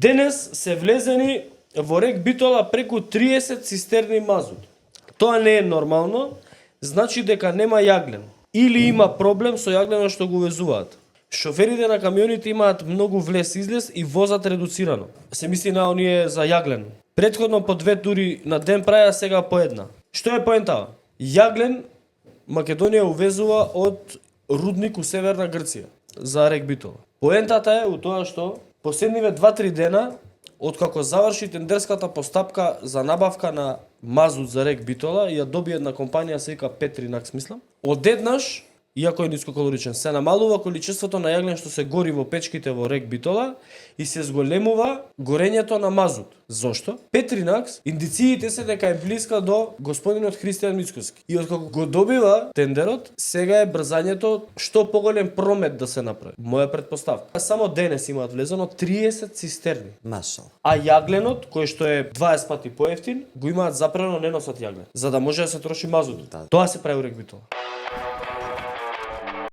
Денес се влезени во рек Битола преку 30 цистерни мазут. Тоа не е нормално, значи дека нема јаглен. Или има проблем со јагленот што го увезуваат. Шоферите на камионите имаат многу влез-излез и возат редуцирано. Се мисли на оние за јаглен. Претходно по 2 тури на ден праја, сега по 1. Што е поентава? Јаглен Македонија увезува од рудник у Северна Грција за рек Битола. Поентата е у тоа што последниве 2-3 дена откако заврши тендерската постапка за набавка на мазут за рек Битола, ја доби една компанија се вика Петринакс, мислам. Одеднаш, иако е нискокалоричен, се намалува количеството на јаглен што се гори во печките во рек Битола и се зголемува горењето на мазут. Зошто? Петринакс, индициите се дека е блиска до господинот Христијан Мицкоски. И откако го добива тендерот, сега е брзањето што поголем промет да се направи. Моја претпоставка. Само денес имаат влезено 30 цистерни. Машал. А јагленот, кој што е 20 пати поевтин, го имаат запрено, не носат јаглен, за да може да се троши мазут. Да. Тоа се прави у рек Битола.